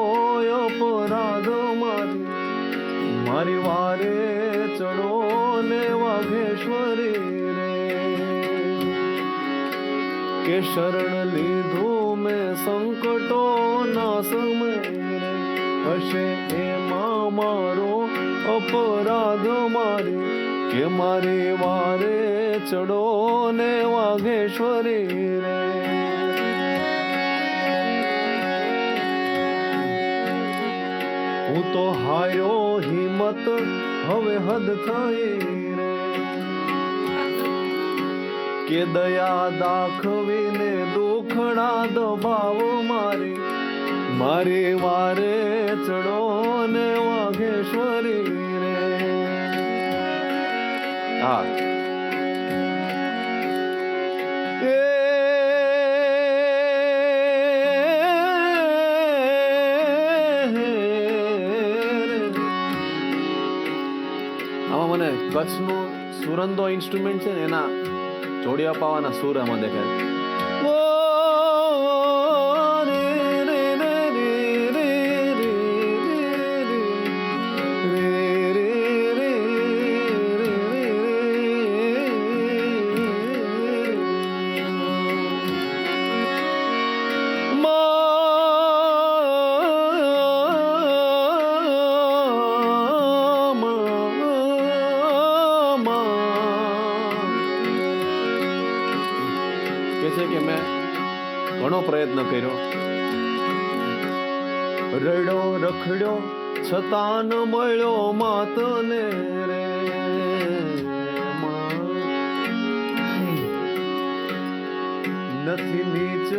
અપરાધ મારી વારે ચડો ને વાઘેશ્વરી રે કે શરણ લીધું મેં સંકટોના સમય રે હશે એમાં મારો અપરાધ મારી કે મારી વારે ચડો ને વાઘેશ્વરી રે હું તો હાર્યો હિંમત હવે હદ થઈ રે કે દયા દાખવીને દુખડા દબાવ મારી વારે ચડો ને વાઘેશ્વરી રે હા મને કચ્છનું સુરંદો ઇન્સ્ટ્રુમેન્ટ છે ને એના જોડિયા પાવાના સૂર આમાં દેખાય કે મેં ઘણો પ્રયત્ન કર્યો રડ્યો રખડ્યો છતાં ન મળ્યો માતને રે નથી નીચ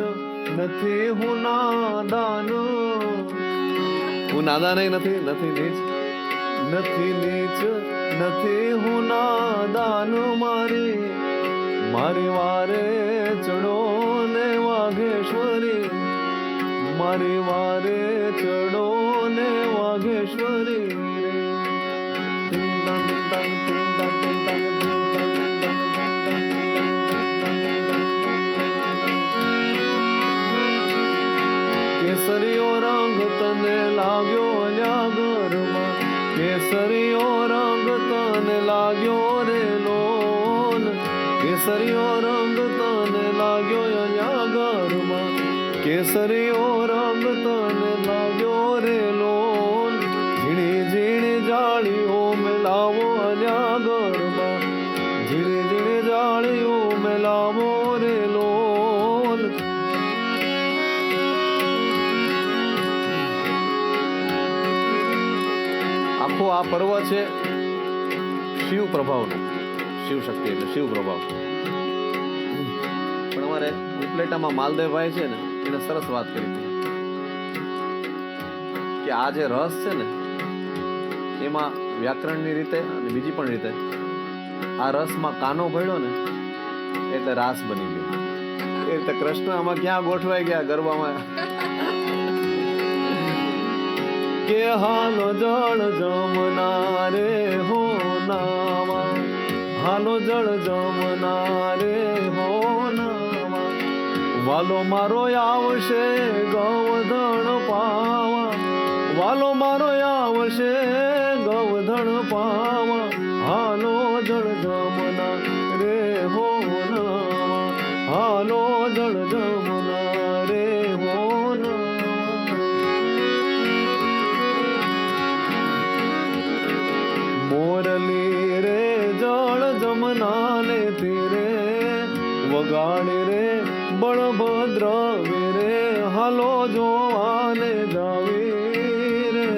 નથી હું નાદાન નથી નીચ નથી હું નાદાન મારી વારે ચડો ને વાઘેશ્વરી મારી વારે ચડો ને વાઘેશ્વરી કેસરીયો રંગ તને લાગ્યો લ્યાગરમાં કેસરીયો રંગ તને લાગ્યો રે લોન કેસરીયો રંગ તને લાગ્યો લ્યાગરમાં કેસરીયો રંગ તને લાગ્યો રે લોન ઝીણી ઝીણી જાળીઓ મેલાવો લ્યાગરમાં ઝીણી ઝીણી જાળીઓ મેલાવો રે લોન આખો આ પર્વ છે શિવ પ્રભાવનો શિવ શક્તિ એટલે શિવ પ્રભાવ પણ અમારે ઉપલેટામાં માલદેવભાઈ છે ને એને સરસ વાત કરી હતી કે આ જે રસ છે ને એમાં વ્યાકરણની રીતે અને બીજી પણ રીતે આ રસમાં કાનો ભળ્યો ને એટલે રાસ બની ગયો એ રીતે કૃષ્ણ આમાં ક્યાં ગોઠવાઈ ગયા ગરબામાં કે હાલો જળ જમના રે હો નાવા હાલો જળ જમના રે હો નાવા વાલો મારો આવશે ગવધણ પાવા વાલો મારો આવશે ગવધણ પાવા હાલો જળ જમના રે હો નાવા હાલો જળ જમના રે હો મોરલી રે જળ જમના ને તીરે વગાડે રે બળભદ્ર રે હાલો જોવાને જાવી રે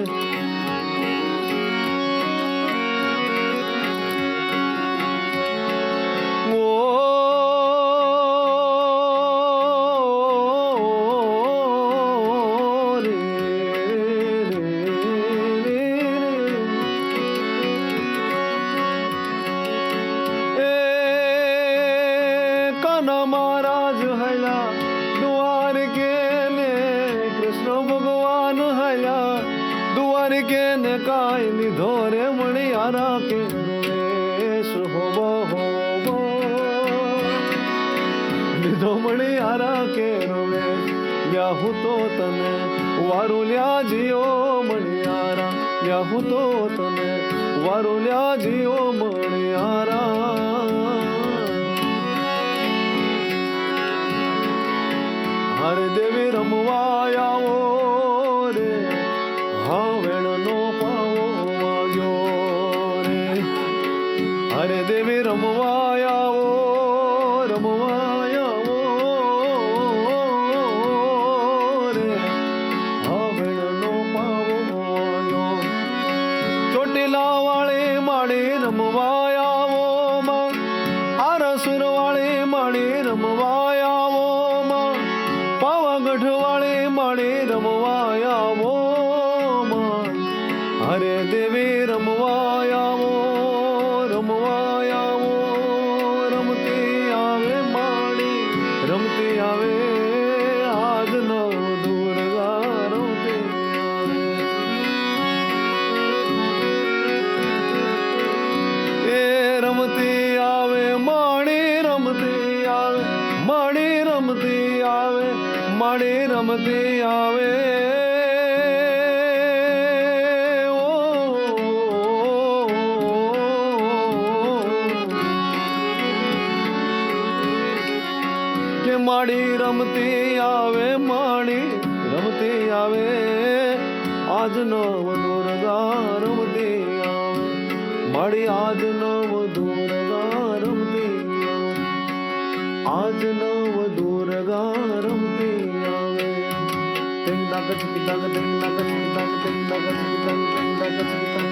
મહારાજ હલા દ્વાર કે માય લીધો રે મણિયારા કે વેશ હોવો હોવો લીધો મણિયારા કે વેશ યા હું તો તને વારું લ્યા જીઓ મણિયારા યા હું તો તને વારું લ્યા જીઓ મણિયારા હરે દેવી રમવા આવો રે હા વેણનો પાવો વાગ્યો રે હરે દેવી રમવા આવો રે હા વેણનો પાવો વાગ્યો ચોટીલા વાળી માડી રમવા આવો માં આરસુર વાળી માડી રમવા આવો માં પાવાગઢ વાળી માડી રમવા આવો માં હરે દેવી રમવા આવો રમતી આવે માડી રમતી આવે આજ નવ દુર્ગા રમતી આવે એ રમતી આવે માડી રમતી આવે માડી રમતી આવે માડી રમતી આવે કે માડી રમતી આવે માડી રમતી આવે આજ નવ દુર્ગા રમતી આવે માડી આજ નવ દુર્ગા રમતી આવે આજ નવ દુર્ગા રમતી આવે ટિંગ ડાક ટિંગ ડાક ટિંગ ડાક ટિંગ ડાક ટિંગ ડાક ટિંગ ડાક ટિંગ ડાક ટિંગ ડાક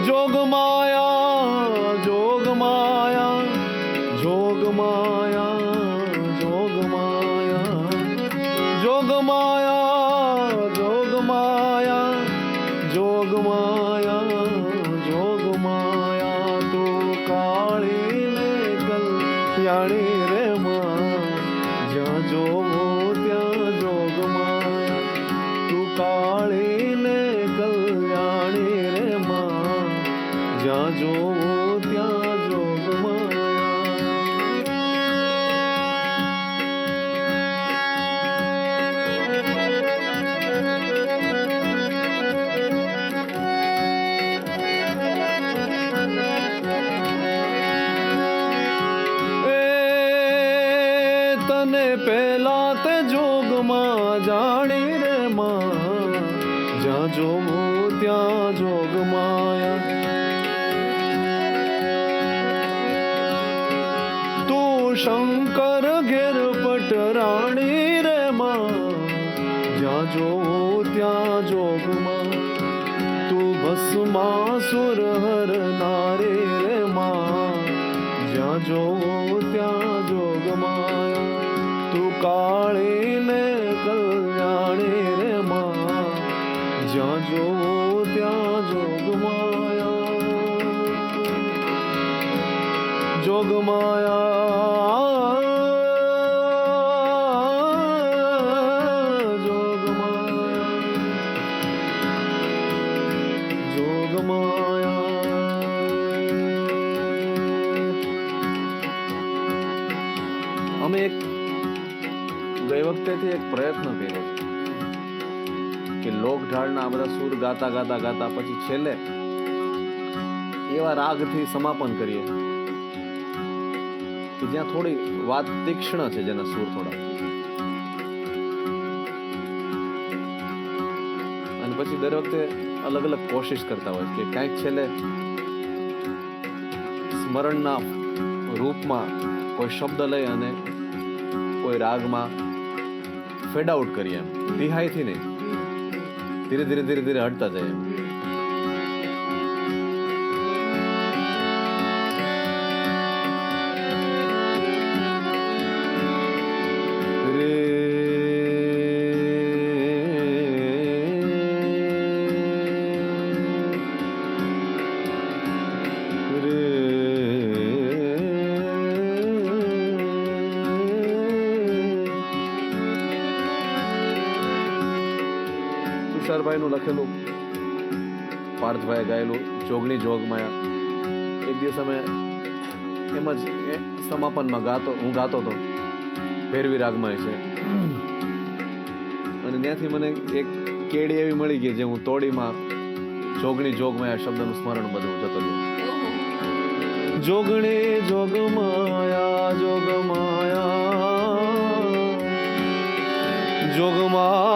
જોગ માયા જોગ માયા જોગ માયા જોગ માયા જોગ માયા જોગ માયા જોગ માયા જોગ માયા તું કાળી ને કલ્યાણી રે માં જ્યાં જોવો ત્યાં જોગ માયા તું કાળી ને કલ્યાણી રે માં જ્યાં જોવો ત્યાં જોગ તને પહેલા તે જોગમાં જાણી રે માં જ્યાં જોવો ત્યાં જોગ માયા શંકર ઘેર પટરાણી રે માં જ્યાં જોવો ત્યાં જોગમાં તું ભસ્માસુર હર નારી રે માં જ્યાં જોવો ત્યાં જોગમાં તું કાળી ને કલ્યાણી રે માં જ્યાં જોવો ત્યાં જોગમાયા જોગમાયા અમે એક ગઈ વખતેથી એક પ્રયત્ન કર્યો કે લોકઢાળના આ બધા સૂર ગાતા ગાતા ગાતા પછી છેલ્લે એવા રાગથી સમાપન કરીએ કે જ્યાં થોડી વાત તીક્ષ્ણ છે, જેના સૂર થોડા, અને પછી દર વખતે અલગ અલગ કોશિશ કરતા હોય કે ક્યાંક છેલ્લે સ્મરણના રૂપમાં કોઈ શબ્દ લઈ અને કોઈ રાગમાં ફેડ આઉટ કરીએ, એમ રિહાઈથી નહીં, ધીરે ધીરે ધીરે ધીરે હટતા જાય એમ. તુષારભાઈનું લખેલું, પાર્થભાઈએ ગાયેલું જોગણી જોગમાયા. એક દિવસ અમે એમ જ સમાપનમાં હું ગાતો હતો, ભૈરવી રાગમાં છે, અને ત્યાંથી મને એક કેડી એવી મળી ગઈ જે હું તોડીમાં જોગણી જોગમાયા શબ્દનું સ્મરણ બધું જતો રહ્યો. જોગણી જોગમાયા જોગમાયા જોગમાયા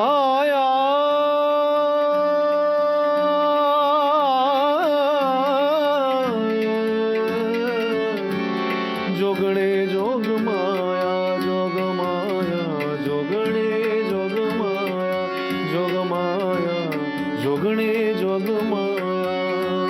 જોગણે જોગમાયા જોગમાયા જોગણે જોગમાયા જોગમાયા જોગણે જોગમાયા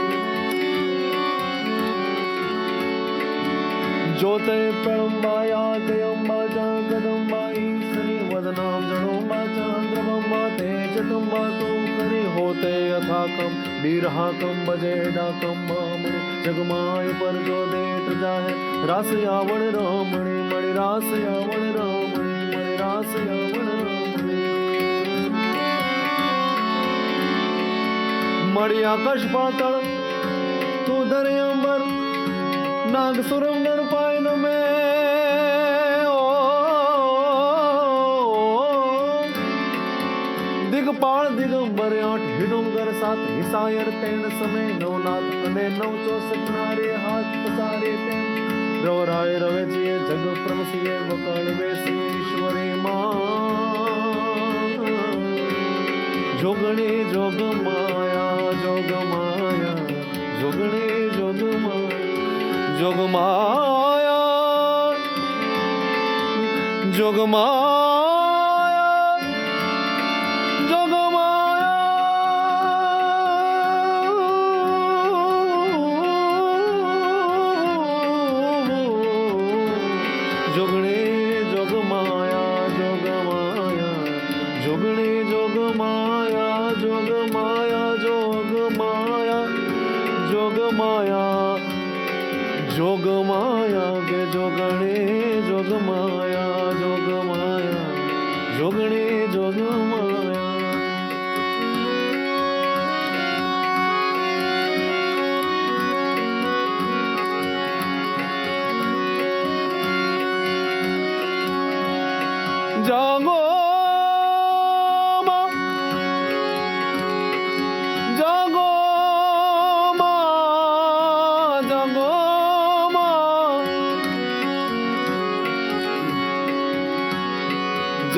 જોતે પ્રણંબાયા તે અંબા જગદંબા ઈશ્વરી વદનામ જણોંબા ચંદ્રબંબા તે જગંબા તું કરી હોતે યથાકમ બિરહાકમ બજે ડાકમ મામણે જગમાય પર જો દેત જાહે રાસ યાવણ રામણે મળી રાસ યાવણ રામણે મળી રાસ યાવણ રામણે મળી આકાશ પાતળ તું ધરે અંબર નાગ સુરમ ગણ પાય નમે દિગપાળ દિગંબર 8 હિડુંગર 7 હિસાયર 3 સમય નવનાથ અને 964 નારે હાથ પસારે તેમ રવરાય રવેજીએ જગ પ્રમસીએ વકળ બેસી ઈશ્વરી માં જોગણે જોગ માયા જોગણે જોગ માયા જોગમાયા જોગમાયા જોગણે જોગમાયા જોગણે જોગમાયા જોગમાયા જોગમાયા જોગમાયા કે જોગણે જોગમાયા જોગણે જોગમાયા. જાગો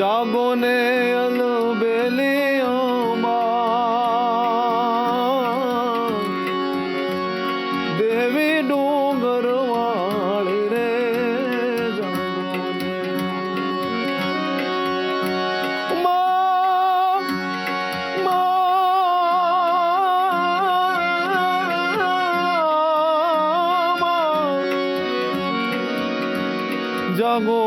જાગો જાગો જાગો ને અલબેલીઓમાં દેવી ડુંગર વાળી રે જાગો ને જાગો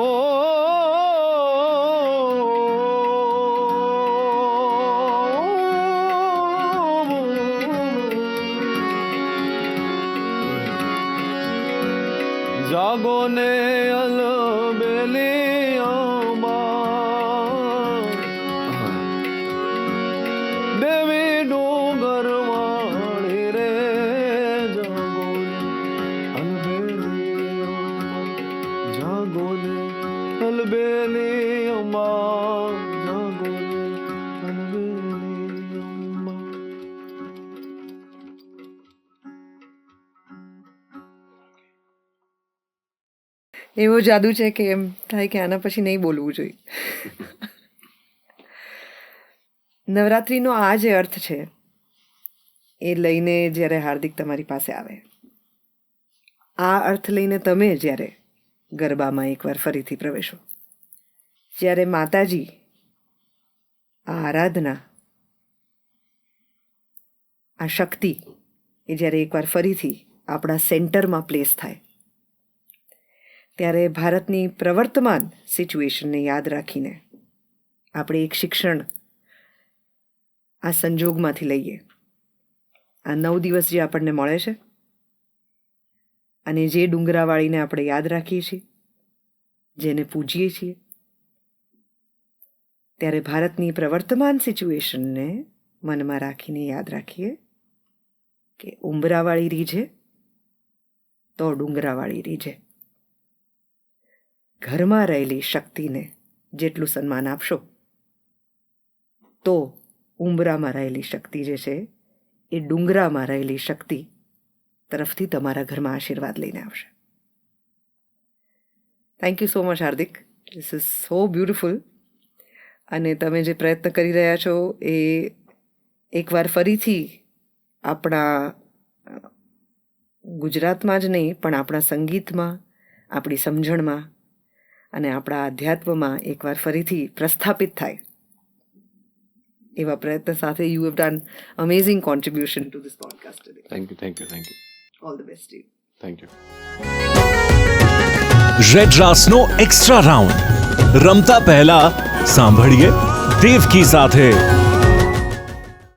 જાગો ને અલબેલીઓમાં દેવી ડુંગર વાળી રે જાગો ને અલબેલીઓમાં જાગો ને અલબેલીઓમાં જાગો ને અલબેલીઓમાં. એવો જાદુ છે કે એમ થાય કે આના પછી નહીં બોલવું જોઈએ. નવરાત્રિનો આ જે અર્થ છે એ લઈને જ્યારે હાર્દિક તમારી પાસે આવે, આ અર્થ લઈને તમે જ્યારે ગરબામાં એકવાર ફરીથી પ્રવેશો, જ્યારે માતાજી આ આરાધના, આ શક્તિ એ જ્યારે એકવાર ફરીથી આપણા સેન્ટરમાં પ્લેસ થાય, ત્યારે ભારતની પ્રવર્તમાન સિચ્યુએશનને યાદ રાખીને આપણે એક શિક્ષણ આ સંજોગમાંથી લઈએ. આ 9 દિવસ જે આપણને મળે છે અને જે ડુંગરાવાળીને આપણે યાદ રાખીએ છીએ, જેને પૂજીએ છીએ, ત્યારે ભારતની પ્રવર્તમાન સિચ્યુએશનને મનમાં રાખીને યાદ રાખીએ કે ઉંબરાવાળી રીઝે તો ડુંગરાવાળી રીઝે. ઘરમાં રહેલી શક્તિને જેટલું સન્માન આપશો તો ઉંબરામાં રહેલી શક્તિ જે છે એ ડુંગરામાં રહેલી શક્તિ તરફથી તમારા ઘરમાં આશીર્વાદ લઈને આવશે. Thank you so much Hardik, this is so beautiful. અને તમે જે પ્રયત્ન કરી રહ્યા છો એ એકવાર ફરીથી આપણા ગુજરાતમાં જ નહીં પણ આપણા સંગીતમાં, આપણી સમજણમાં અને આપણા આધ્યાત્મમાં એકવાર ફરીથી પ્રસ્થાપિત થાય એવા પ્રયત્ન સાથે you have done amazing contribution to this podcast today. Thank you, thank you, thank you. All the best to you. Thank you. Red રાસનો એક્સ્ટ્રા રાઉન્ડ રમતા પહેલા સાંભળીએ દેવકી સાથે.